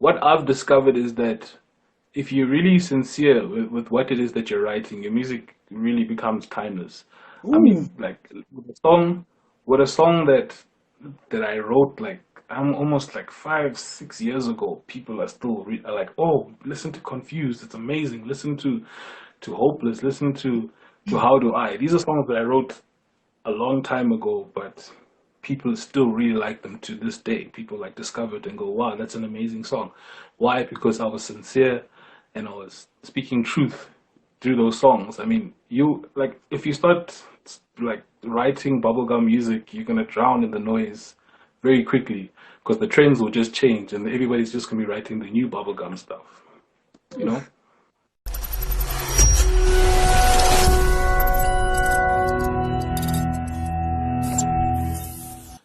what I've discovered is that if you're really sincere with what it is that you're writing, your music really becomes timeless. I Ooh. mean, like with a song that I wrote like I'm almost like 5, 6 years ago, people are still are like, oh, listen to Confused, it's amazing. Listen to Hopeless, listen to How Do I. These are songs that I wrote a long time ago, but people still really like them to this day. People like discover it and go, wow, that's an amazing song. Why? Because I was sincere and I was speaking truth through those songs. I mean, you like if you start like writing bubblegum music, you're gonna drown in the noise very quickly because the trends will just change and everybody's just gonna be writing the new bubblegum stuff, you know?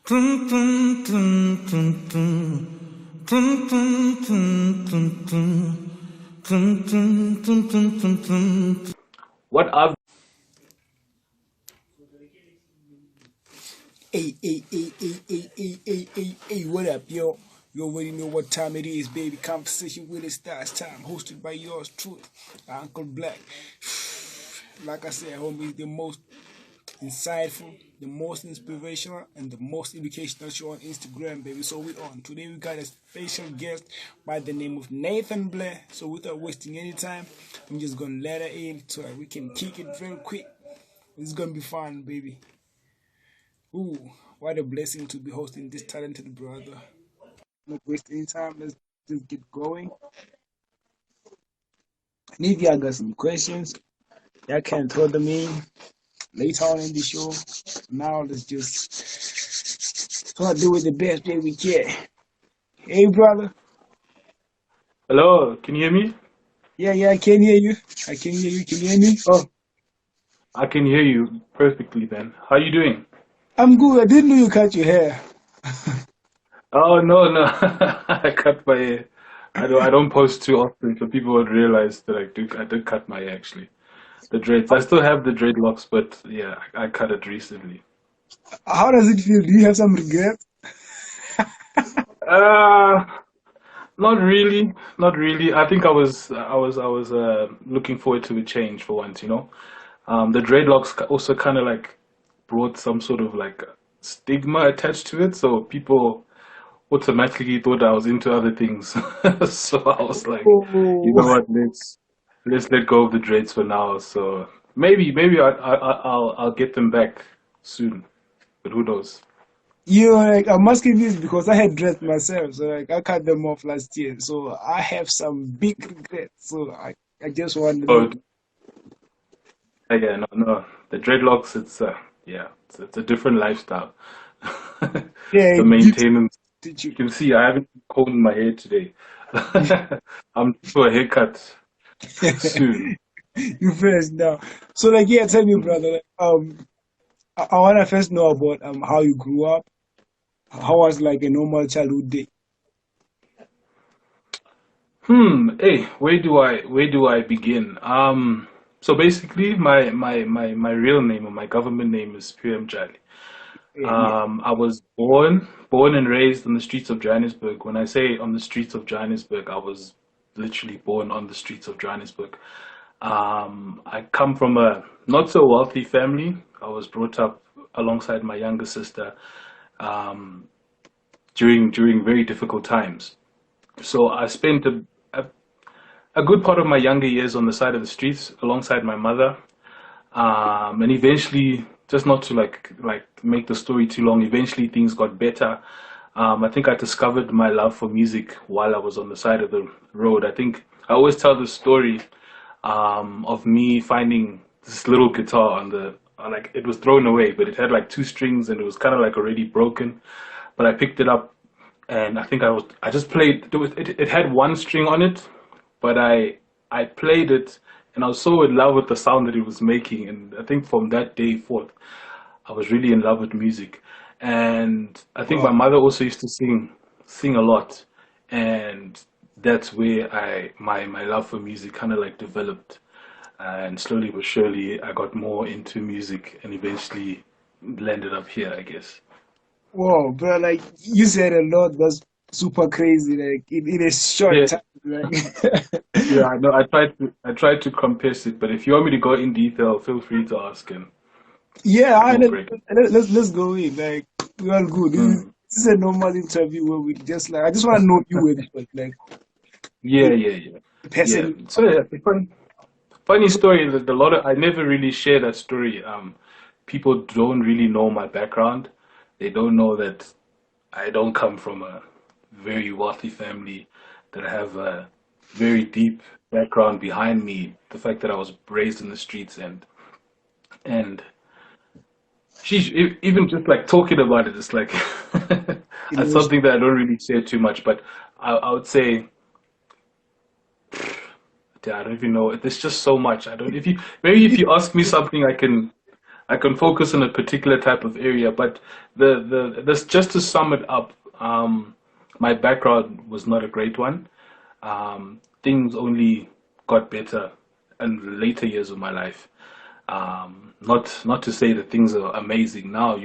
Tum, tum, tum, tum, tum. Tum, tum, tum, tum, tum. Tum, tum, tum, tum, tum, tum. What I've Hey, what up, yo? You already know what time it is, baby. Conversation with the Stars time, hosted by yours truly, Uncle Black. Like I said, homie, the most insightful, the most inspirational, and the most educational show on Instagram, baby. So we on. Today we got a special guest by the name of Nathan Blair. So without wasting any time, I'm just gonna let her in so that we can kick it very quick. It's gonna be fun, baby. Ooh, what a blessing to be hosting this talented brother. Not waste any time. Let's just get going. And if y'all got some questions, y'all can throw them in later on in the show. Now let's just try to do it the best way we can. Hey, brother. Hello, can you hear me? Yeah, I can hear you. I can hear you. Can you hear me? Oh, I can hear you perfectly then. How you doing? I'm good. I didn't know you cut your hair. Oh no, no. I cut my hair. I don't post too often so people would realize that I did cut my hair actually. The dreads. I still have the dreadlocks, but yeah, I cut it recently. How does it feel? Do you have some regrets? Uh Not really. Not really. I think I was looking forward to a change for once, you know. The dreadlocks also kind of like brought some sort of like stigma attached to it, so people automatically thought I was into other things. So I was like, you know Oh, what, let's let go of the dreads for now. So maybe I'll get them back soon, but who knows? you know, like I'm asking this because I had dreads myself, so like I cut them off last year, so I have some big regrets. So I just want to Oh, know. yeah, no, no, the dreadlocks. It's a different lifestyle. Yeah, The it maintenance. did You you? can see I haven't combed my hair today. I'm due for a haircut soon. You first now. So like, yeah, tell me, brother. Like, I want to first know about how you grew up. How was like a normal childhood day? Hey, where do I begin? So basically, my real name or my government name is PM Jali. Yeah. I was born and raised on the streets of Johannesburg. When I say on the streets of Johannesburg, I was literally born on the streets of Johannesburg. I come from a not so wealthy family. I was brought up alongside my younger sister um, during very difficult times. So I spent a good part of my younger years on the side of the streets alongside my mother. And eventually, just not to like make the story too long, eventually things got better. I think I discovered my love for music while I was on the side of the road. I think I always tell the story of me finding this little guitar on the like it was thrown away, but it had like two strings and it was kind of like already broken. But I picked it up and I just played. It had one string on it, but I played it and I was so in love with the sound that it was making. And I think from that day forth, I was really in love with music. And I think my Wow. mother also used to sing a lot, and that's where my love for music kind of like developed. And slowly but surely, I got more into music and eventually landed up here, I guess. Wow, bro, like you said a lot. That's super crazy, like in a short Yeah, time, like yeah, I know. I tried to compress it, but if you want me to go in detail, feel free to ask, and yeah. we'll break it. Let's go in. Like we are good. Mm. This is a normal interview where we just like I just want to know you and like Yeah, the yeah, yeah, yeah. person. So yeah, the funny story is that I never really share that story. People don't really know my background. They don't know that I don't come from a very wealthy family, that I have a very deep background behind me. The fact that I was raised in the streets, and sheesh, even just like talking about it, it's like it's Emotion. something that I don't really share too much. But I would say, yeah, I don't even know. There's just so much. I don't. If you maybe if you ask me something, I can focus on a particular type of area. But this just to sum it up, my background was not a great one. Things only got better in the later years of my life. Not to say that things are amazing now,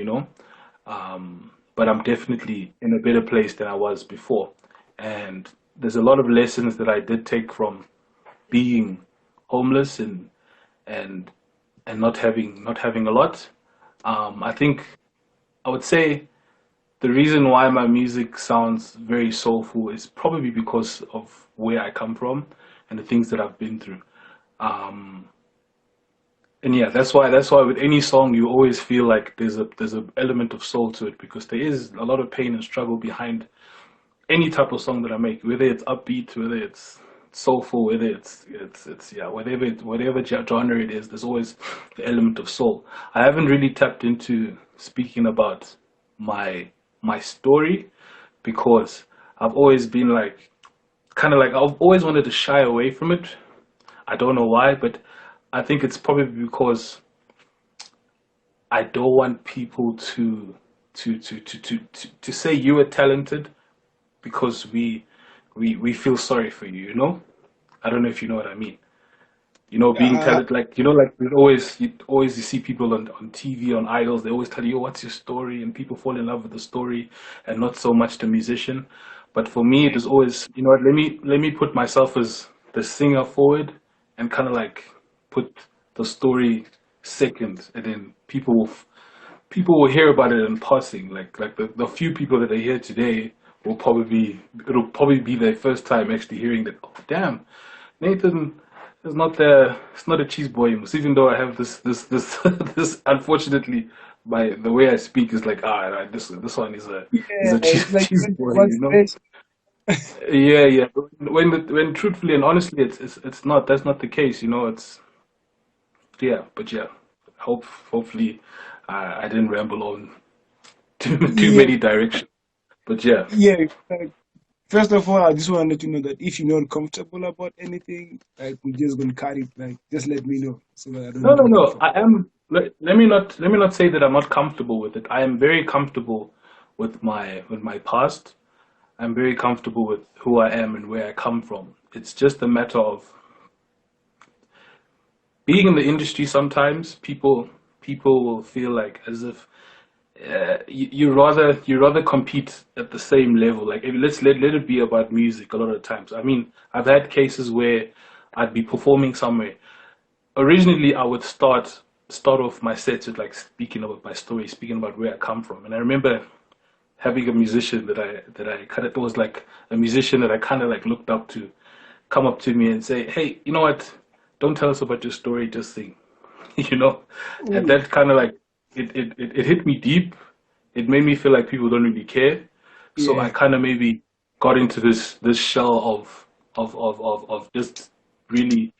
but I'm definitely in a better place than I was before. And there's a lot of lessons that I did take from being homeless and and not having a lot. I think I would say the reason why my music sounds very soulful is probably because of where I come from and the things that I've been through. Um, and yeah, that's why with any song you always feel like there's a element of soul to it because there is a lot of pain and struggle behind any type of song that I make, whether it's upbeat, whether it's soulful, whether it's yeah, whatever genre it is, there's always the element of soul. I haven't really tapped into speaking about my my story because I've always been like kind of like I've always wanted to shy away from it. I don't know why, but I think it's probably because I don't want people to say you are talented because we feel sorry for you. I don't know if you know what I mean. Being Uh, talented, like like you always you see people on TV on idols, they always tell you, "Oh, what's your story?" and people fall in love with the story and not so much the musician. But for me, it is always, what, let me put myself as the singer forward and kind of like put the story second, and then people will hear about it in passing. Like the few people that are here today it'll probably be their first time actually hearing that. Oh, damn, Nathan is not the it's not a cheese boy. Even though I have this this unfortunately by the way I speak is like right, this one is yeah, a cheese, like cheese boy. one stage. Yeah, yeah. When truthfully and honestly, it's not that's not the case. It's yeah, but yeah. Hopefully, I didn't ramble on too Yeah, many directions. But yeah, yeah. Like, first of all, I just want to let you know that if you're not comfortable about anything, like we're just gonna cut it. Like, just let me know so that I don't no, make no, it no. awkward. I am. Let me not say that I'm not comfortable with it. I am very comfortable with my past. I'm very comfortable with who I am and where I come from. It's just a matter of being in the industry. Sometimes people will feel like as if you rather compete at the same level. Like, let's let it be about music a lot of times. I mean, I've had cases where I'd be performing somewhere. Originally, I would start off my sets with like speaking about my story, speaking about where I come from. And I remember having a musician that I kind of was like a musician that I kind of like looked up to, come up to me and say, "Hey, you know what? Don't tell us about your story, just sing." you know, and Ooh, that kind of like it hit me deep. It made me feel like people don't really care. So I yeah, kind of maybe got into this shell of just really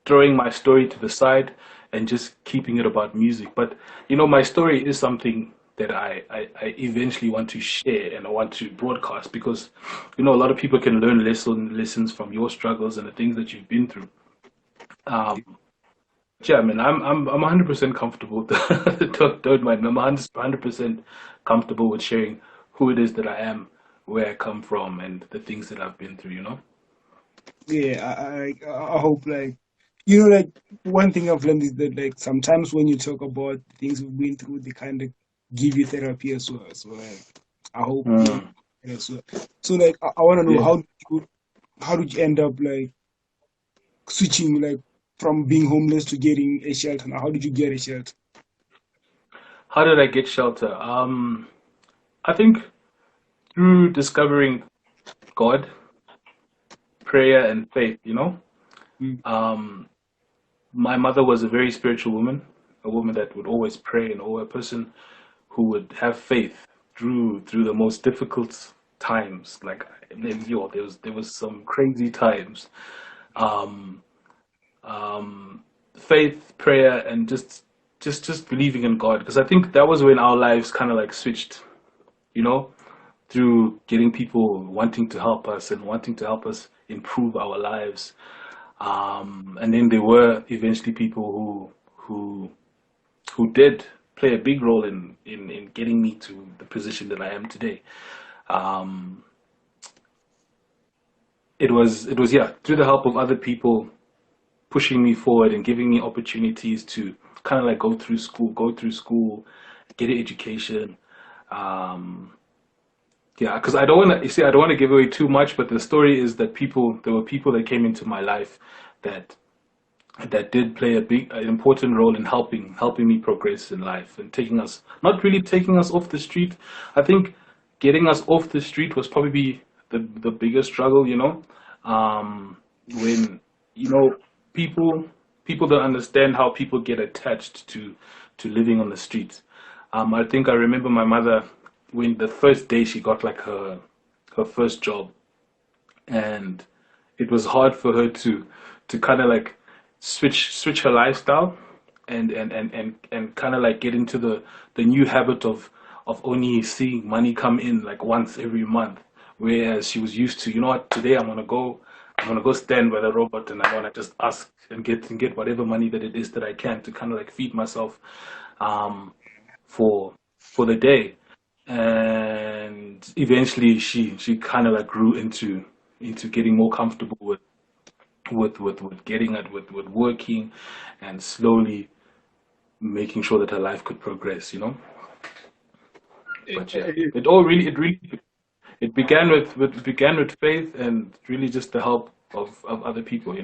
throwing my story to the side and just keeping it about music. But my story is something that I eventually want to share and I want to broadcast because a lot of people can learn lessons from your struggles and the things that you've been through. Um, yeah, I mean, I'm 100% comfortable. Don't mind. I'm 100% comfortable with sharing who it is that I am, where I come from, and the things that I've been through. yeah. I hope like like one thing I've learned is that like sometimes when you talk about things we've been through, they kind of give you therapy as well. So like, I hope Mm. Yeah, so like I want to know Yeah. how did you end up like switching like from being homeless to getting a shelter? Now, how did you get a shelter? How did I get shelter? I think through discovering God, prayer, and faith. Mm. Um, my mother was a very spiritual woman, a woman that would always pray, and a person who would have faith through the most difficult times. Like, there was some crazy times. Um, Faith, prayer, and just believing in God. Because I think that was when our lives kind of like switched. You know, through getting people wanting to help us and wanting to help us improve our lives. And then there were eventually people who did play a big role in getting me to the position that I am today. Um, it was yeah, through the help of other people pushing me forward and giving me opportunities to kind of like go through school, get an education. Um, yeah, because I don't want to, you see, I don't want to give away too much, but the story is that there were people that came into my life that that did play an important role in helping me progress in life and taking us, not really taking us off the street. I think getting us off the street was probably the biggest struggle, when you know people people don't understand how people get attached to living on the streets. I think I remember my mother when the first day she got like her first job, and it was hard for her to kind of like switch her lifestyle and kind of like get into the new habit of only seeing money come in like once every month, whereas she was used to, you know what, today I'm gonna go stand by the robot and I wanna just ask and get whatever money that it is that I can to kind of like feed myself, um, for for the day. And eventually she kind of like grew into getting more comfortable with getting it with working and slowly making sure that her life could progress. But yeah, it began with faith and really just the help of other people.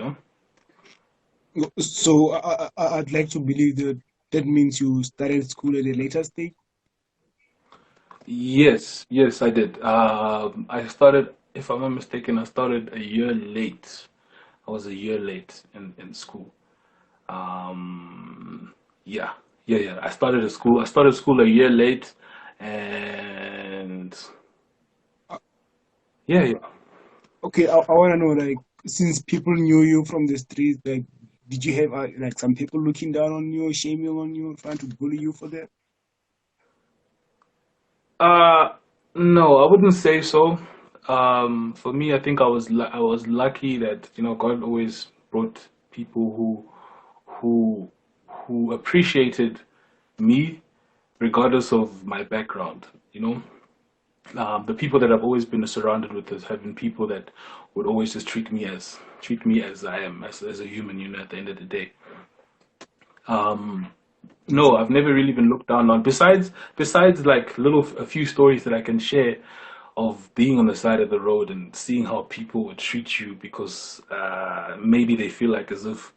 So I'd like to believe that that means you started school at a later stage. Yes, yes, I did. I started, if I'm not mistaken, I started a year late. I was a year late in school. Um, yeah, yeah, yeah. I started school a year late, and yeah, yeah. Okay, I want to know, like, since people knew you from the streets, like, did you have like some people looking down on you, shaming on you, trying to bully you for that? Uh, no, I wouldn't say so. For me, I think I was lucky that God always brought people who who appreciated me regardless of my background. The people that I've always been surrounded with have been people that would always just treat me as I am, as a human. At the end of the day. Um, no, I've never really been looked down on. Besides, like a few stories that I can share of being on the side of the road and seeing how people would treat you because maybe they feel like as if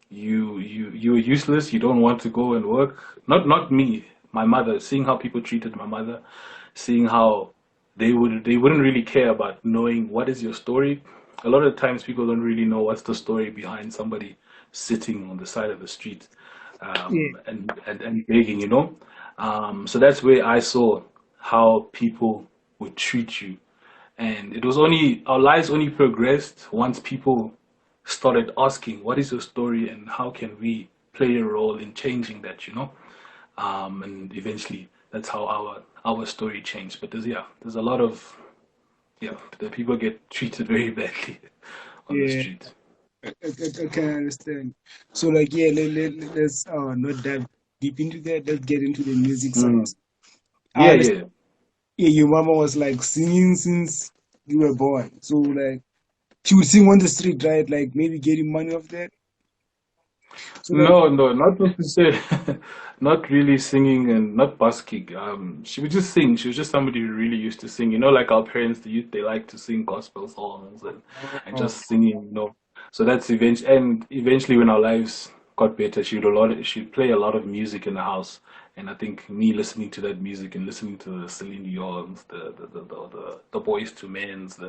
you're useless. You don't want to go and work. Not me, my mother. Seeing how people treated my mother, seeing how they wouldn't really care about knowing what is your story. A lot of times people don't really know what's the story behind somebody sitting on the side of the street, Yeah, and begging. So that's where I saw how people would treat you, and it was only our lives only progressed once people started asking, "What is your story, and how can we play a role in changing that?" And eventually, that's how our story changed. But there's a lot of the people get treated very badly on the yeah, street. I can understand. So, like, yeah, let's not dive deep into that. Let's get into the music side. Mm. I Yeah, understand. yeah. Yeah, your mama was like singing since you were born. So, like, she would sing on the street, right? Like, maybe getting money off that. So like, No, no, not necessarily. Not really singing and not busking. She would just sing. She was just somebody who really used to sing. You know, like our parents, they like to sing gospel songs and oh, just singing. So that's eventually when our lives got better, she'd play a lot of music in the house. And I think me listening to that music and listening to the Celine Dion's, the Boys to Men's,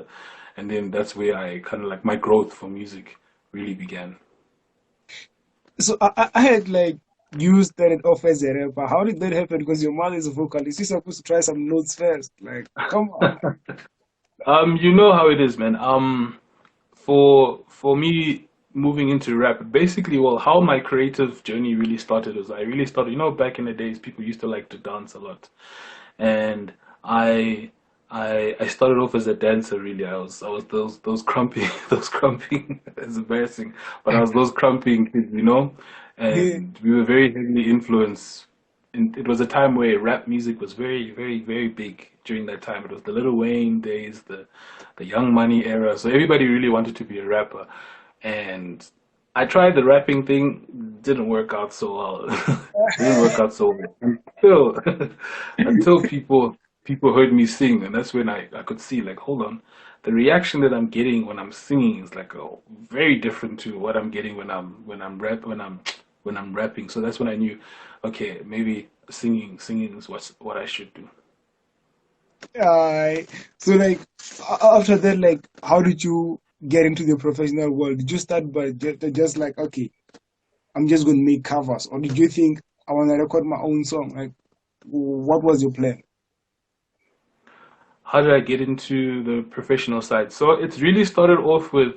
and then that's where I kind of like my growth for music really began. so I had like you started off as a rapper. How did that happen? Because your mother is a vocalist. You're supposed to try some notes first. Like, come on. You know how it is, man. For me moving into rap, basically, well, how my creative journey really started was I really started, back in the days, people used to like to dance a lot, and I I started off as a dancer. Really, I was those crumping those crumping. It's embarrassing, but I was those crumping kids. Yeah, And we were very heavily influenced. And it was a time where rap music was very, very, very big during that time. It was the Lil Wayne days, the Young Money era. So everybody really wanted to be a rapper. And I tried the rapping thing, didn't work out so well. Didn't work out so well until until people heard me sing, and that's when I could see like, hold on, the reaction that I'm getting when I'm singing is like very different to what I'm getting when I'm rapping. So that's when I knew, okay, maybe singing is what I should do. uh, so like after that, like, how did you get into the professional world? Did you start by just like, okay, I'm just going to make covers, or did you think I want to record my own song? Like, what was your plan? How did I get into the professional side? So it's really started off with,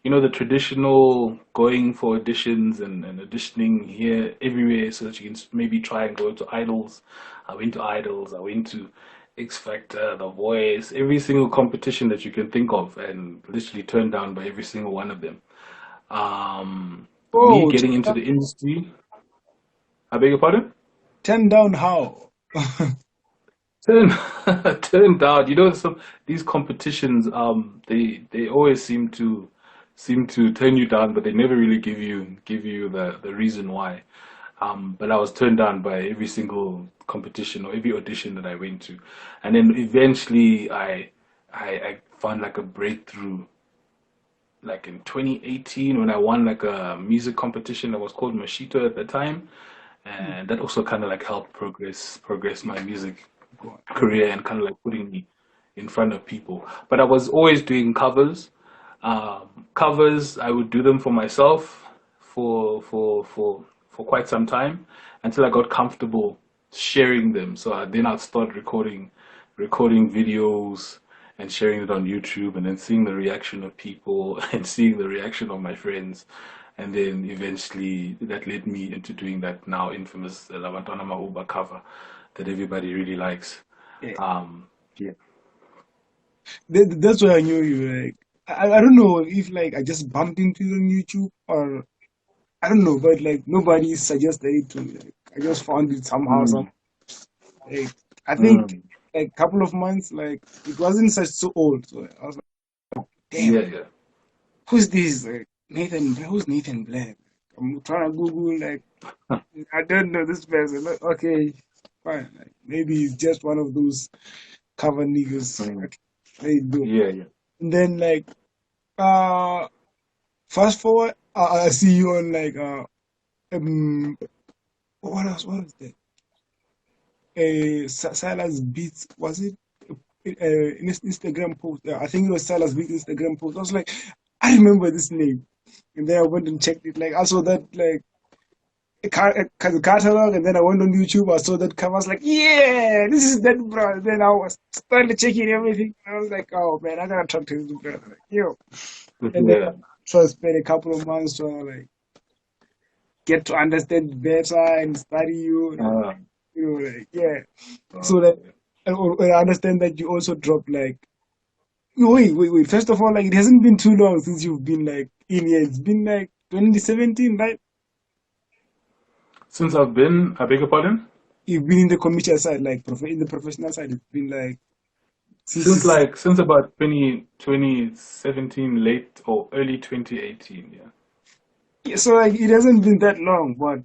the traditional going for auditions and auditioning here everywhere so that you can maybe try and go to idols. I went to idols, I went to X Factor, The Voice, every single competition that you can think of, and literally turned down by every single one of them. Me Oh, getting into the industry, I beg your pardon? turn down how? Turn turned out, these competitions, they always seem to turn you down, but they never really give you the reason why. But I was turned down by every single competition or every audition that I went to, and then eventually I found like a breakthrough, like in 2018 when I won like a music competition that was called Machito at the time, and that also kind of like helped progress my music career and kind of like putting me in front of people. But I was always doing covers. Covers, I would do them for myself for quite some time until I got comfortable sharing them. So then I'd start recording videos and sharing it on YouTube, and then seeing the reaction of people and seeing the reaction of my friends. And then eventually that led me into doing that now infamous Labantwana Mauba cover that everybody really likes. Yeah. Yeah. That's why I knew you. Like, I don't know if like I just bumped into you on YouTube, or I don't know, but like nobody suggested it to me. Like, I just found it somehow. Mm, Like, I think mm. like couple of months. Like, it wasn't such so old. So I was like, damn, Yeah, yeah. who's this? Like, Nathan? Who's Nathan Black? I'm trying to Google. Like, I don't know this person. Like, okay, fine. Like, maybe he's just one of those cover niggas. Mm. Okay, there you go. Yeah, yeah. And then like uh fast forward, I see you on like um what else? What was that? Silas Beats, was it? Instagram post. I think it was Silas Beats Instagram post. I was like, I remember this name, and then I went and checked it. Like I saw that like a catalog, and then I went on YouTube. I saw that cover. I was like, yeah, this is that bro. And then I was started checking everything. I was like, oh man, I gotta talk to this brother. Like, yo, and then Yeah. so I spent a couple of months to like get to understand better and study you. And, Uh, like, yeah. So uh, that I understand that you also dropped like, no, wait. First of all, like, it hasn't been too long since you've been like in here. It's been like 2017, right? since I beg your pardon? You've been in the commercial side, like in the professional side. It's been like since Since it's, like since about 2017, late or early 2018, yeah. Yeah, so like it hasn't been that long, but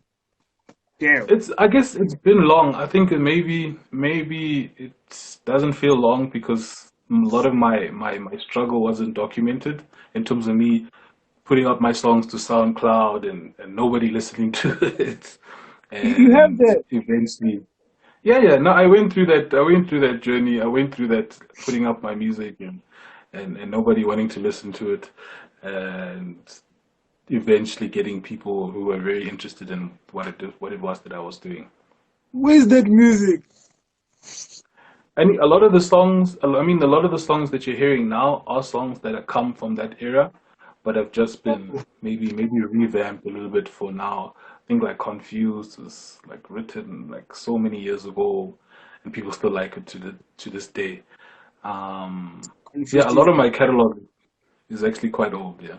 damn. I guess it's been long. I think maybe it doesn't feel long because a lot of my struggle wasn't documented in terms of me putting up my songs to SoundCloud and nobody listening to it. You have And that. eventually, yeah. No, I went through that. I went through that journey. I went through that putting up my music and nobody wanting to listen to it, and eventually getting people who were very interested in what it was that I was doing. Where's that music? And a lot of the songs, I mean, a lot of the songs that you're hearing now are songs that have come from that era, but have just been Oh, maybe revamped a little bit for now. I think like Confused was like written like so many years ago, and people still like it to this day. Yeah, a confused lot is of my catalog is actually quite old. Yeah.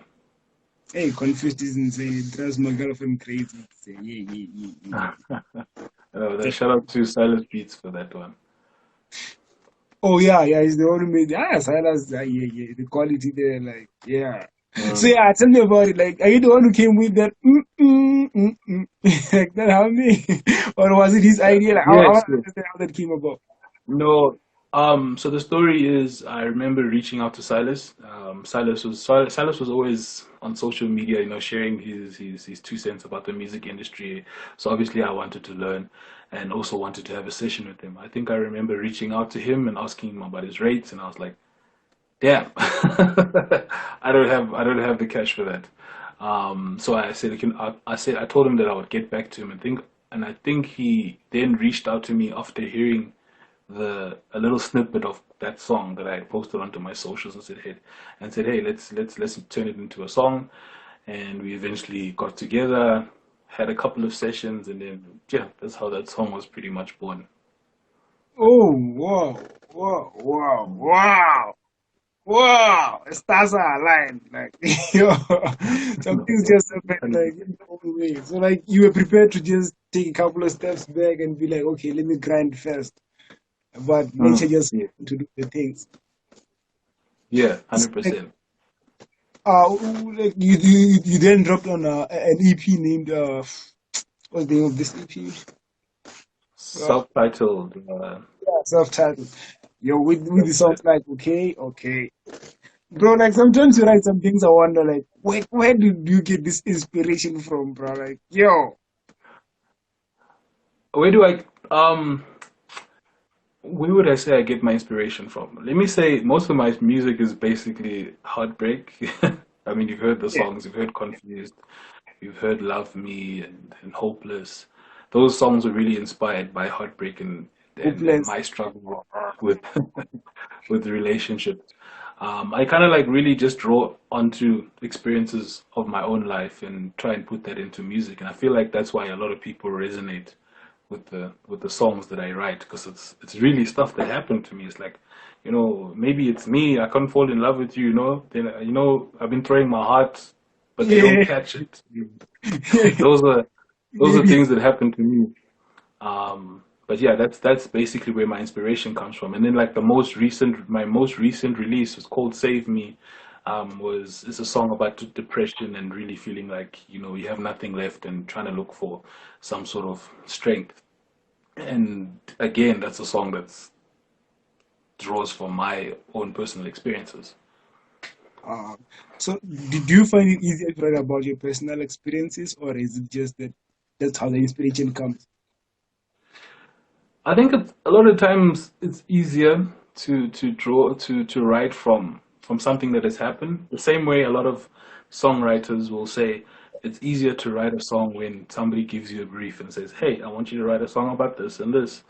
hey, confused is insane. It drives my girlfriend crazy. Say, yeah, yeah, yeah, yeah. Shout out to Silas Beats for that one. Oh yeah, yeah, he's the one who made Silas. Yeah, yeah, the quality there, like yeah. So Mm. yeah, tell me about it. Like, are you the one who came with that? Like that, how me, or was it his idea? Like, I Yes, want to yes. understand how that came about. No, so the story is I remember reaching out to Silas. Silas was always on social media, sharing his 2 cents about the music industry. So obviously I wanted to learn and also wanted to have a session with him. I think I remember reaching out to him and asking him about his rates, and I was like, damn, I don't have the cash for that. So I said, I told him that I would get back to him and I think he then reached out to me after hearing the a little snippet of that song that I had posted onto my socials and said, hey, let's turn it into a song. And we eventually got together, had a couple of sessions, and then yeah, that's how that song was pretty much born. Oh wow, wow, wow, wow. Wow, stars are aligned. Like, yo, some things just happen like in the own way. So, like, you were prepared to just take a couple of steps back and be like, okay, let me grind first. But nature just Yeah, to do the things. yeah, So, like, 100%. like you then dropped on an EP named what's the name of this EP? Self-titled. Yeah, self-titled. Yo, with the songs Self-titled. like okay, okay. Bro, like sometimes you write some things I wonder like where did you get this inspiration from, bro? Like, yo, Where do I where would I say I get my inspiration from? Let me say most of my music is basically heartbreak. I mean, you've heard the yeah, songs, you've heard Confused, you've heard Love Me and Hopeless. Those songs were really inspired by heartbreak and hopeless. my struggle with with relationships. I kind of like really just draw onto experiences of my own life and try and put that into music. And I feel like that's why a lot of people resonate with the songs that I write because it's really stuff that happened to me. It's like, maybe it's me. I can't fall in love with you. Then I've been throwing my heart, but they don't Yeah, catch it. Those are those are maybe. things that happen to me. But yeah, that's basically where my inspiration comes from. And then like my most recent release was called "Save Me." Was is a song about depression and really feeling like you have nothing left and trying to look for some sort of strength. And again, that's a song that draws from my own personal experiences. Uh, so, did you find it easier to write about your personal experiences, or is it just that that's how the inspiration comes? I think a lot of times it's easier to write from something that has happened. The same way a lot of songwriters will say it's easier to write a song when somebody gives you a brief and says, "Hey, I want you to write a song about this and this."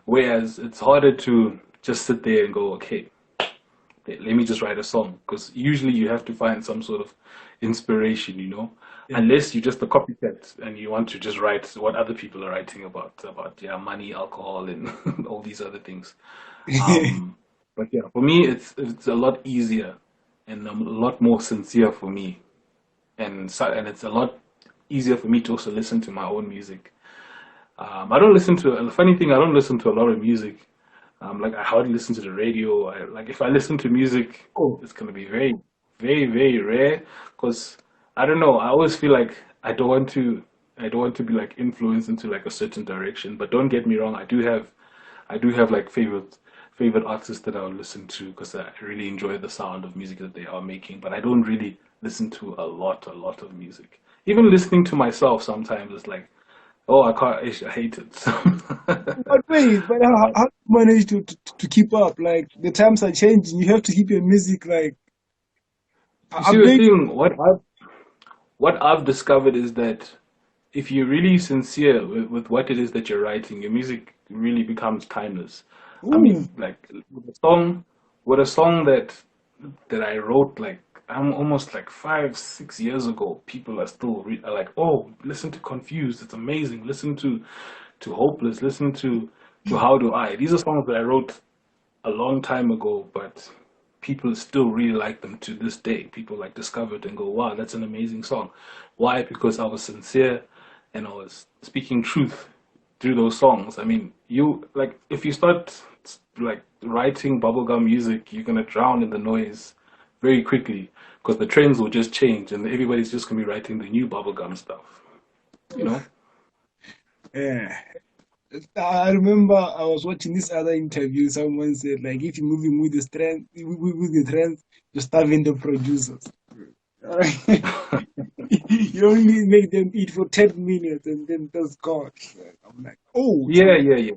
Whereas it's harder to just sit there and go, "Okay, let me just write a song," because usually you have to find some sort of inspiration. Yeah. Unless you're just a copycat and you want to just write what other people are writing about yeah, money, alcohol, and all these other things. Um, but yeah, for me, it's a lot easier and a lot more sincere for me, and it's a lot easier for me to also listen to my own music. I don't listen to a funny thing. I don't listen to a lot of music. Like I hardly listen to the radio. Like if I listen to music, Oh, it's gonna be very, very, very rare because I don't know. I always feel like I don't want to I don't want to be like influenced into like a certain direction. But don't get me wrong, I do have like favorite artists that I'll listen to because I really enjoy the sound of music that they are making. But I don't really listen to a lot of music. Even listening to myself sometimes is like, oh, I can't, I hate it. But wait, but how do you manage to keep up? Like the times are changing. You have to keep your music like You see, the update. thing, what I've discovered is that if you're really sincere with what it is that you're writing, your music really becomes timeless. I Ooh, mean, like with a song that I wrote like I'm almost like 5, 6 years ago, people are still are like, oh, listen to Confused, it's amazing. Listen to Hopeless, listen to How Do I. These are songs that I wrote a long time ago, but people still really like them to this day. People like discover it and go, wow, that's an amazing song. Why? Because I was sincere and I was speaking truth through those songs. I mean, you like if you start like writing bubblegum music, you're gonna drown in the noise very quickly because the trends will just change and everybody's just gonna be writing the new bubblegum stuff, you know? yeah. I remember I was watching this other interview. Someone said like if you're moving with the trend, with the trends, you're starving the producers. Alright. You only make them eat for 10 minutes and then that's gone. I'm like, oh, Yeah, so yeah, yeah.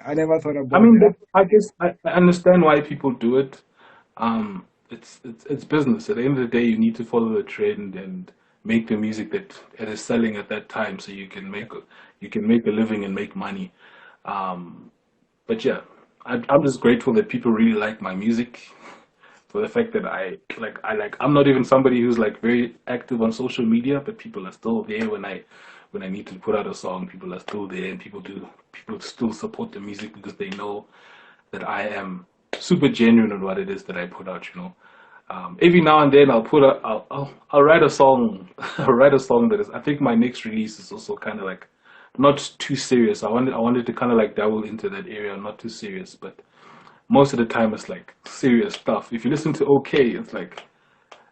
I never thought I about mean, that. I guess I understand why people do it. It's business. At the end of the day, you need to follow the trend and make the music that it is selling at that time, so you can make a living and make money. Um, but yeah, I'm just grateful that people really like my music for the fact that I'm not even somebody who's like very active on social media, but people are still there when I need to put out a song. People are still there, and people still support the music because they know that I am super genuine in what it is that I put out. You know, every now and then I'll write a song. I'll write a song that is. I think my next release is also kind of like not too serious. I wanted to kind of like dabble into that area, not too serious, but most of the time it's like serious stuff. If you listen to OK, it's like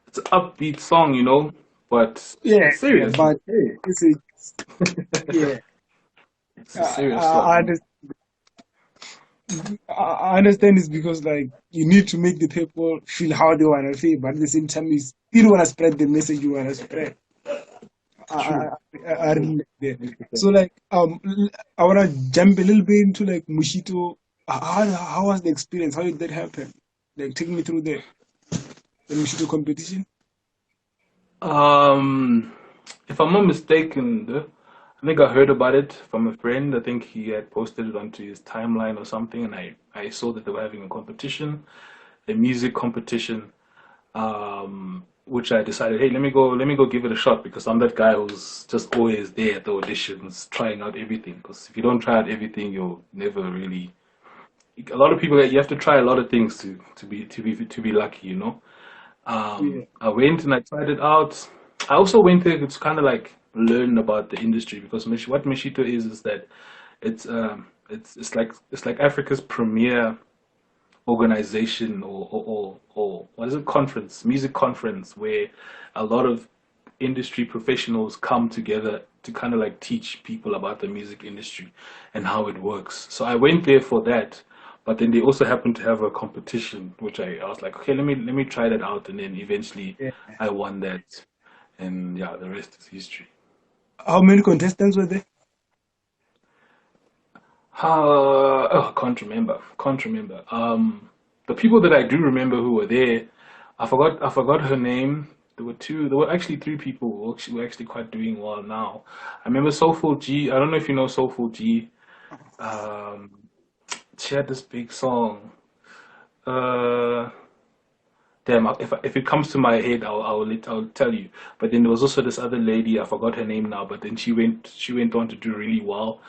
it's an upbeat song, you know, but Yeah, it's yeah, serious. but it's a yeah. It's a I, serious I, I song. under- I understand it's because like you need to make the people feel how they wanna feel, but at the same time you still wanna spread the message you wanna spread. I, I, True. I True. really like that. So 100%. like I wanna jump a little bit into like Mushito. How was the experience? How did that happen? Like take me through the Mushito competition. Um, if I'm not mistaken, I think I heard about it from a friend. I think he had posted it onto his timeline or something, and I saw that they were having a competition, a music competition. Which I decided, hey, let me go give it a shot because I'm that guy who's just always there at the auditions, trying out everything. Because if you don't try out everything, you'll never really. A lot of people, you have to try a lot of things to be lucky, you know. Yeah, I went and I tried it out. I also went there to kind of like learn about the industry because what Mishito is that it's like Africa's premier organization or what is it, conference, music conference, where a lot of industry professionals come together to kind of like teach people about the music industry and how it works. So I went there for that, but then they also happened to have a competition, which I was like, okay, let me try that out, and then eventually yeah. I won that, and yeah, the rest is history. How many contestants were there? Oh, I can't remember. Can't remember. The people that I do remember who were there, I forgot her name. There were actually three people who were actually quite doing well now. I remember Soulful G. I don't know if you know Soulful G. Um, she had this big song. Uh, Damn, if it comes to my head, I'll tell you. But then there was also this other lady. I forgot her name now. But then she went on to do really well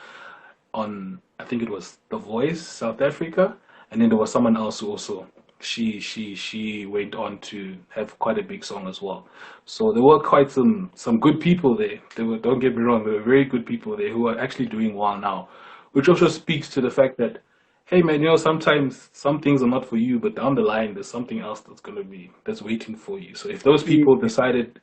on, I think it was The Voice South Africa, and then there was someone else who also she went on to have quite a big song as well. So there were quite some good people there. There were, don't get me wrong, there were very good people there who are actually doing well now, which also speaks to the fact that, hey man, sometimes some things are not for you, but down the line there's something else that's waiting for you. So if those people Yeah, decided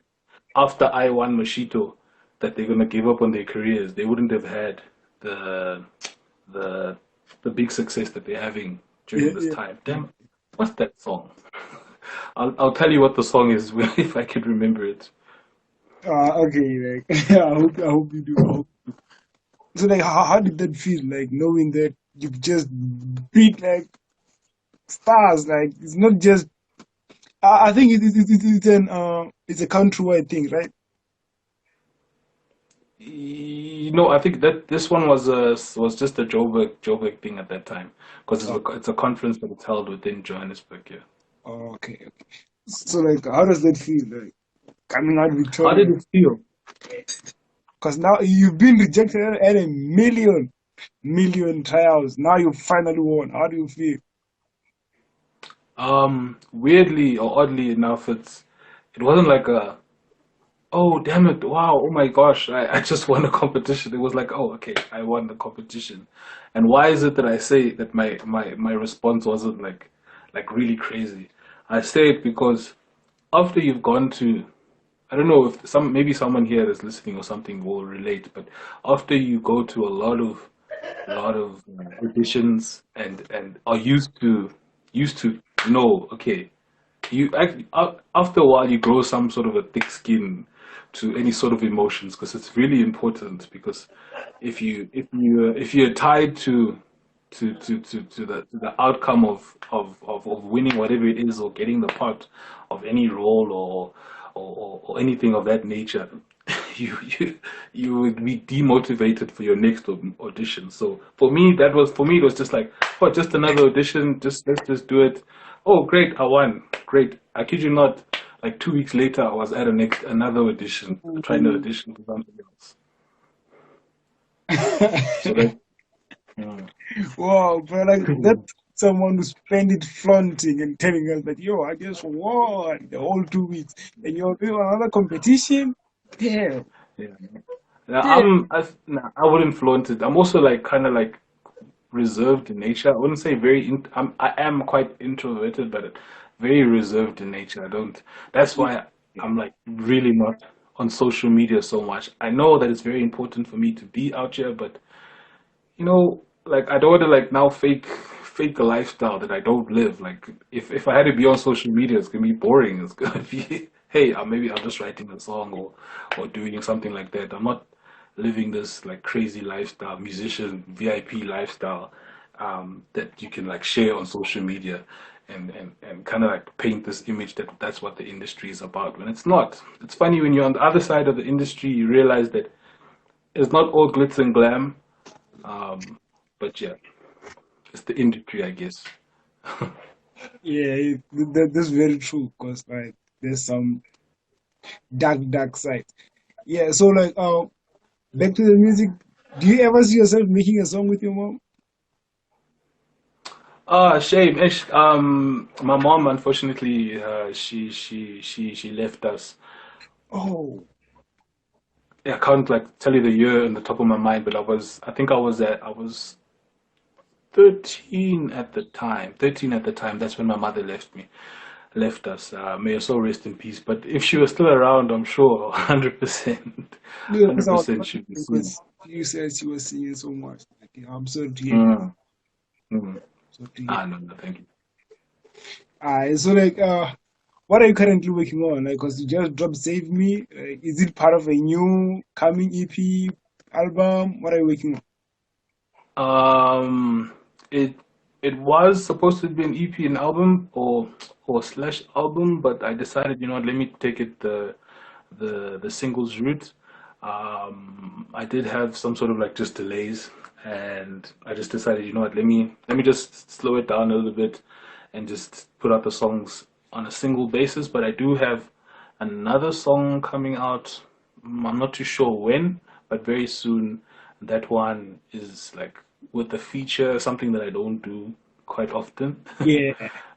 after I won Mashito that they're gonna give up on their careers, they wouldn't have had the the the big success that they're having Yeah, during this yeah. time. Damn, what's that song? I'll tell you what the song is if I can remember it. Okay, like I hope you do. I hope. So like how did that feel like knowing that you've just beat like stars? Like it's not just I think it's a countrywide thing, right? I think that this one was just a Joburg thing at that time because Oh, it's a conference that it's held within Johannesburg. Yeah. okay, okay. So like how does that feel like coming out How did victorious? it feel? Because now you've been rejected at a million trials. Now you finally won. How do you feel? Weirdly or oddly enough, it wasn't like a oh damn it, wow, oh my gosh, I just won a competition. It was like, oh okay, I won the competition. And why is it that I say that my response wasn't like really crazy? I say it because after you've gone to I don't know if maybe someone here that's listening or something will relate, but after you go to a lot of auditions and are used to okay, after a while you grow some sort of a thick skin to any sort of emotions because it's really important because if you're tied to the outcome of winning whatever it is or getting the part of any role or anything of that nature you would be demotivated for your next audition. So for me it was just like, oh, just another audition, let's just do it. Oh great, I won. Great. I kid you not, like 2 weeks later I was at another audition, trying to audition for something else. So that mm. Wow, but like that's someone who spend it flaunting and telling us that yo, I just won the whole 2 weeks, and you're doing another competition. Damn, Yeah. Now, damn. nah, I wouldn't flaunt it. I'm also like kind of like reserved in nature. I wouldn't say I am quite introverted, but very reserved in nature. I don't. That's Yeah, why yeah. I'm like really not on social media so much. I know that it's very important for me to be out here, but like I don't want to like now fake a lifestyle that I don't live. Like if I had to be on social media, it's gonna be boring. It's gonna be hey, maybe I'm just writing a song or doing something like that. I'm not living this like crazy lifestyle, musician VIP lifestyle that you can like share on social media and kind of like paint this image that that's what the industry is about when it's not. It's funny when you're on the other side of the industry, you realize that it's not all glitz and glam. Um, but yeah, it's the industry, I guess. Yeah, that's very true. Cause like there's some dark side. Yeah, so like back to the music. Do you ever see yourself making a song with your mom? Ah, shame. My mom, unfortunately, she left us. Oh, Yeah, I can't like tell you the year on the top of my mind, but I think I was 13 at the time. 13 at the time. That's when my mother left us. May her soul rest in peace. But if she was still around, I'm sure 100%, yeah, because I was 100% wondering she'd be singing. because you said she was singing so much. Like, I'm sorry to hear. Mm, mm. Sorry to hear. Ah, no, no, thank you. So like what are you currently working on? Like, cause you just dropped Save Me. Like, is it part of a new coming EP album? What are you working on? Um, it it was supposed to be an EP, an album, or slash album, but I decided, let me take it the singles route. I did have some sort of like just delays, and I just decided, what, let me just slow it down a little bit and just put out the songs on a single basis. But I do have another song coming out. I'm not too sure when, but very soon. That one is like with the feature, something that I don't do quite often. Yeah,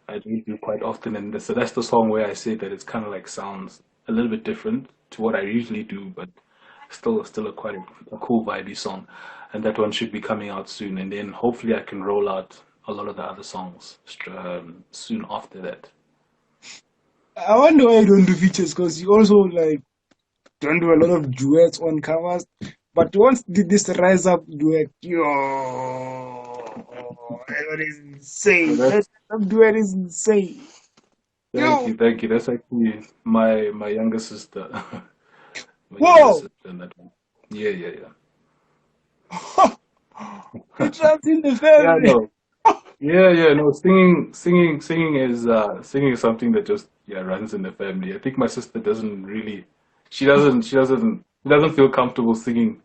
I don't do quite often, and so that's the song where I say that it's kind of like sounds a little bit different to what I usually do, but still a quite a cool vibey song. And that one should be coming out soon, and then hopefully I can roll out a lot of the other songs soon after that. I wonder why you don't do features because you also like don't do a lot of duets on covers, but once did this Rise Up duet, yo, that is So insane. That that's duet is insane. thank Yo, you, thank you. That's actually my younger sister, my younger whoa, sister in that one. Yeah, yeah, yeah. it runs in the Yeah, family. no. Yeah, yeah, no. Singing is something that just runs in the family. I think my sister doesn't really, she doesn't feel comfortable singing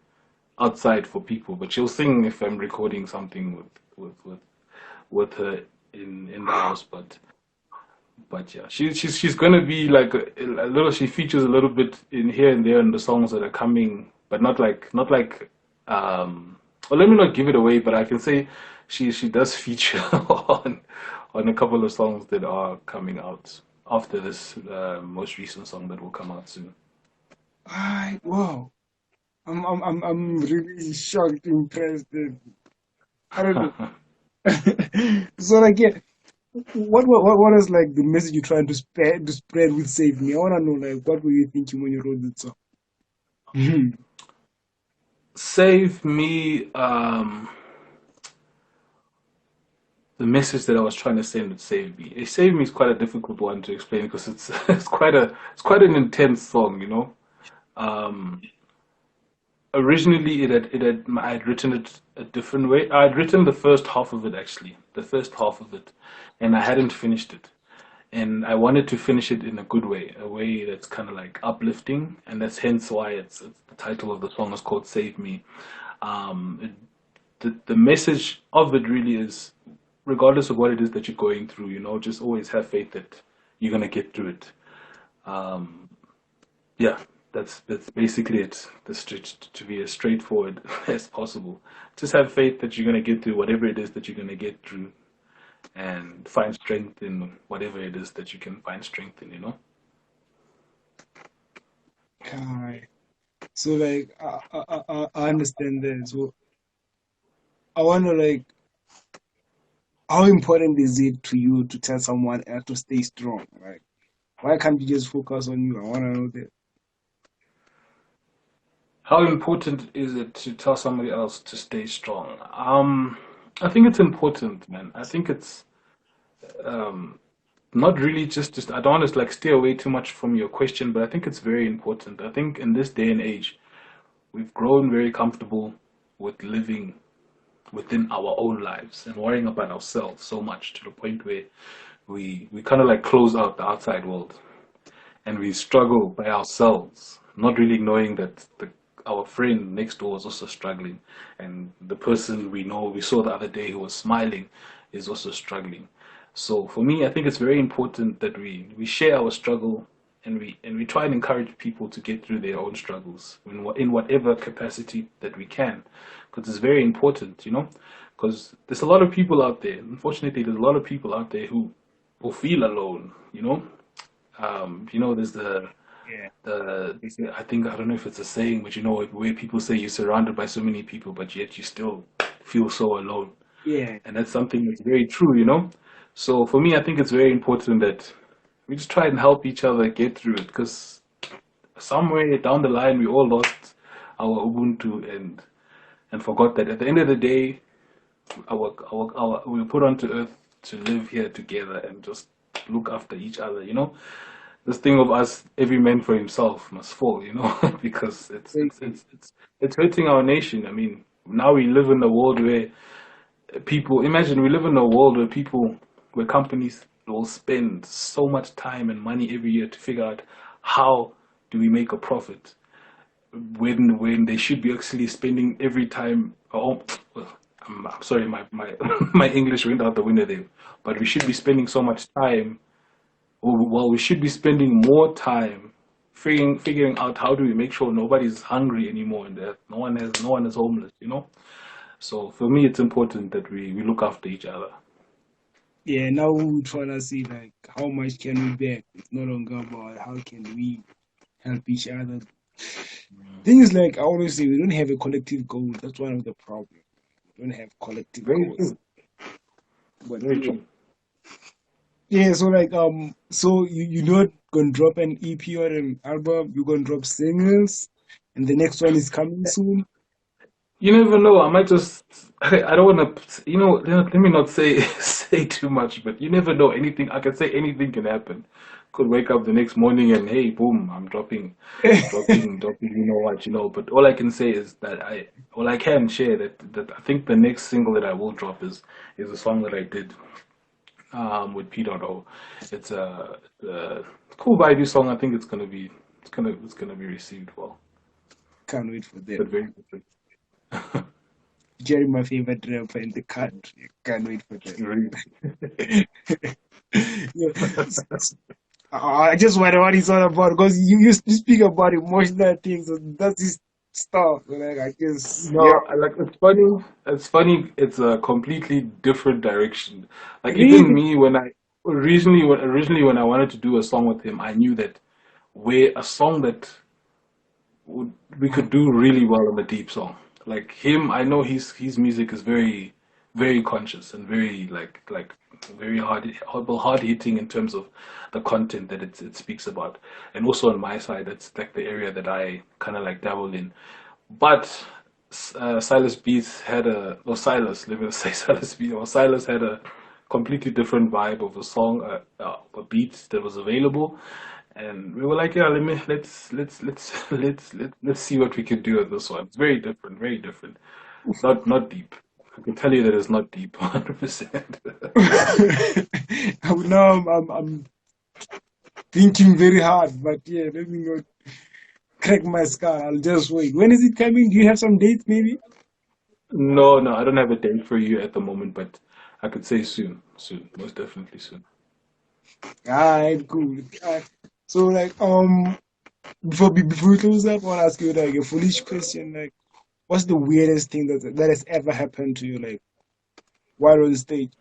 outside for people, but she'll sing if I'm recording something with her in the house. But yeah, she's gonna be like a little. She features a little bit in here and there in the songs that are coming, but not like. Well, let me not give it away, but I can say she does feature on a couple of songs that are coming out after this most recent song that will come out soon. Wow. I'm really shocked, impressed. I don't know. So like, yeah, what is like the message you're trying to spread with Save Me? I wanna know like what were you thinking when you wrote this song? Save Me. The message that I was trying to send with "Save Me." "Save Me" is quite a difficult one to explain because it's it's quite an intense song, you know. Um, Originally, I had written it a different way. I had written the first half of it actually, the first half of it, and I hadn't finished it. And I wanted to finish it in a good way, a way that's kind of like uplifting, and that's hence why it's the title of the song is called "Save Me." It, the message of it really is, regardless of what it is that you're going through, just always have faith that you're gonna get through it. Um, yeah, that's basically it. To be as straightforward as possible. Just have faith that you're gonna get through whatever it is that you're gonna get through, and find strength in whatever it is that you can find strength in. Alright. So like I understand that. So I wonder like how important is it to you to tell someone else to stay strong? Like why can't you just focus on you? I wanna know that. How important is it to tell somebody else to stay strong? I think it's important, man. I think it's um, not really just I don't want to like stay away too much from your question, but I think it's very important. I think in this day and age, we've grown very comfortable with living within our own lives and worrying about ourselves so much to the point where we kind of like close out the outside world and we struggle by ourselves, not really knowing that our friend next door is also struggling, and the person we saw the other day who was smiling is also struggling. So for me, I think it's very important that we share our struggle, and we try and encourage people to get through their own struggles in whatever capacity that we can, because it's very important. Because there's a lot of people out there. Unfortunately, there's a lot of people out there who feel alone. There's Yeah. I think I don't know if it's a saying, but where people say you're surrounded by so many people, but yet you still feel so alone, Yeah. and that's something that's very true. So for me, I think it's very important that we just try and help each other get through it, because somewhere down the line we all lost our Ubuntu and forgot that at the end of the day, we were put onto earth to live here together and just look after each other. This thing of us, every man for himself must fall, because it's hurting our nation. I mean, now we live in a world where imagine we live in a world where companies will spend so much time and money every year to figure out how do we make a profit, when they should be actually spending every time. Oh, well, I'm sorry, my my English went out the window there, but we should be spending so much time, well, we should be spending more time figuring out how do we make sure nobody's hungry anymore and that no one is homeless. So for me, it's important that we look after each other. Yeah, now we're trying to see like how much can we bet. It's no longer about how can we help each other. Thing is like I always say we don't have a collective goal. That's one of the problems. We don't have collective Very goals. true. But Very true. Yeah, so like so you're not gonna drop an EP or an album, you're gonna drop singles and the next one is coming soon. You never know. I might just. I don't want to. Let me not say say too much, but you never know. Anything I can say. Anything can happen. Could wake up the next morning and hey, boom! I'm dropping. You know what? But all I can say is that all I can share that I think the next single that I will drop is a song that I did with PdotO. It's a cool vibey song. I think it's gonna be received well, Can't wait for but them. very different. Jerry, my favorite rapper in the country. Can't wait for them. Really. Yeah. I just wonder what it's all about because you speak about emotional things and that's this stuff. Like I guess, No, yeah. like it's funny. It's funny. It's a completely different direction. Like even Really? me, when I originally when I wanted to do a song with him, I knew that where a song that would we could do really well on a deep song. Like him, I know his music is very conscious and very like very hard hitting in terms of the content that it speaks about. And also on my side, that's like the area that I kind of like dabble in. But Silas Beats had or Silas, let me say Silas Beats, or Silas had a completely different vibe of a song, a beat that was available, and we were like, yeah, let's see what we can do with this one. It's very different, very different. Not deep. I can tell you that it's not deep, 100%. Now I'm thinking very hard, but yeah, let me not crack my skull. I'll just wait. When is it coming? Do you have some dates maybe? No, no, I don't have a date for you at the moment, but I could say soon, most definitely soon. Alright, cool. So like before we close up, I want to ask you like a foolish question. Like, what's the weirdest thing that has ever happened to you? Like while on stage?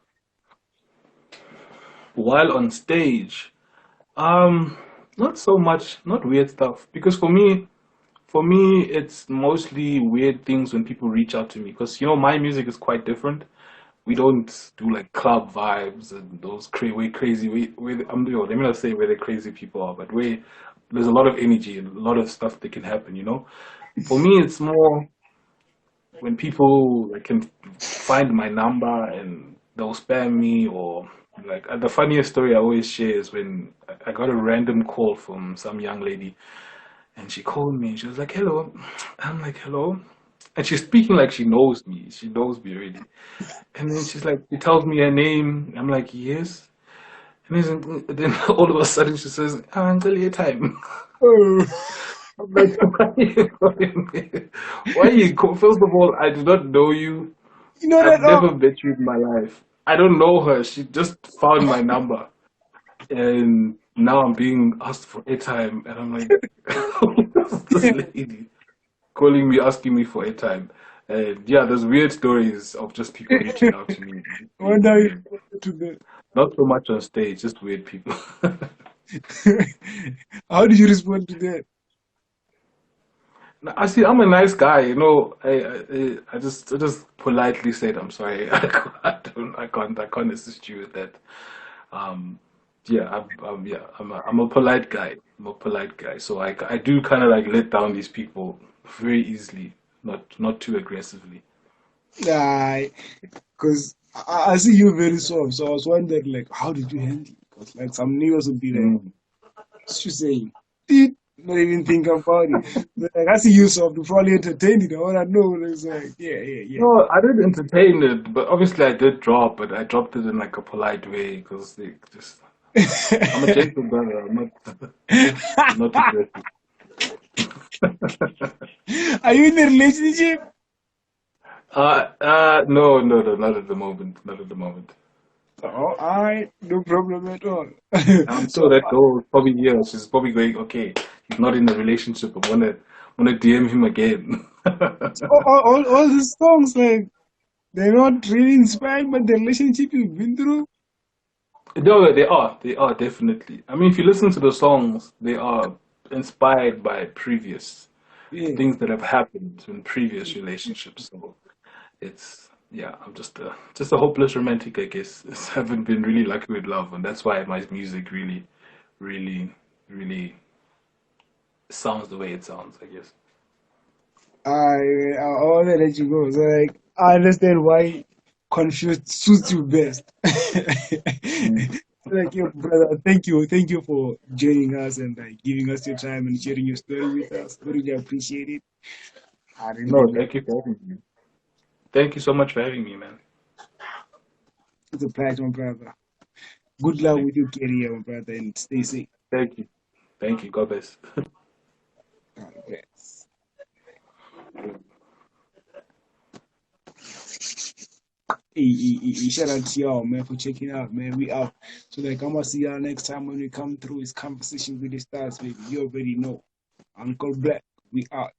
While on stage, not so much, not weird stuff, because for me, it's mostly weird things when people reach out to me, because my music is quite different. We don't do like club vibes and those way crazy. Let me not say where the crazy people are, but where there's a lot of energy and a lot of stuff that can happen. For me, it's more when people like can find my number and they'll spam me, or like the funniest story I always share is when I got a random call from some young lady, and she called me. She was like, "Hello." I'm like, "Hello," and she's speaking like she knows me. She knows me already. And then she tells me her name. I'm like, "Yes." And then all of a sudden she says, "Uncle, your time." Oh, I'm like, "Why are you calling me? Why are you First of all, I do not know you. you know I've that? never met you in my life. I don't know her. She just found my number. And now I'm being asked for airtime. And I'm like, who's this lady calling me, asking me for airtime? And yeah, there's weird stories of just people reaching out to me. I Being wonder how you weird. responded to that. Not so much on stage, just weird people. How did you respond to that? No, I see. I'm a nice guy, I just politely said I'm sorry. I can't assist you with that. Um, yeah, I'm a polite guy. I'm a polite guy, so I do kind of like let down these people very easily, not too aggressively. Nah, because I see you very soft, so I was wondering like, how did you handle it? Because like some niggas would be like, Mm. what's she saying? Did not even think about it. But, like I see you soft, you probably entertained it. I wanna know. It's like, yeah, No, I did entertain it, but obviously I did drop, but I dropped it in like a polite way because they just I'm a yeah. gentle brother. I'm not aggressive. Are you in a relationship? No, no, no, not at the moment. Not at the moment. Oh, alright, no problem at all. I'm So, sure that girl is probably here. She's probably going, okay, he's not in a relationship. I wanna DM him again. so all these songs, like, they're not really inspired by the relationship you've been through. No, they are definitely. I mean, if you listen to the songs, they are inspired by previous Yeah. things that have happened in previous relationships. So it's yeah, I'm just a hopeless romantic, I guess. I haven't been really lucky with love, and that's why my music really, really, really sounds the way it sounds, I guess. I want to let you go. So like, I understand why confused suits you best. Mm. Like, your brother, thank you for joining us and like giving us your time and sharing your story with us. We really appreciate it. I really, No, really, thank you for having me. Thank you so much for having me, man. it's a pleasure, my brother. Good luck Thank, with your career, my brother, and stay safe. thank you. Thank you. God bless. Yes. Shout out to y'all, man, for checking out, man. We out. So, like, I'm gonna see y'all next time when we come through. It's conversation with the stars, baby. You already know. Uncle Black, we out.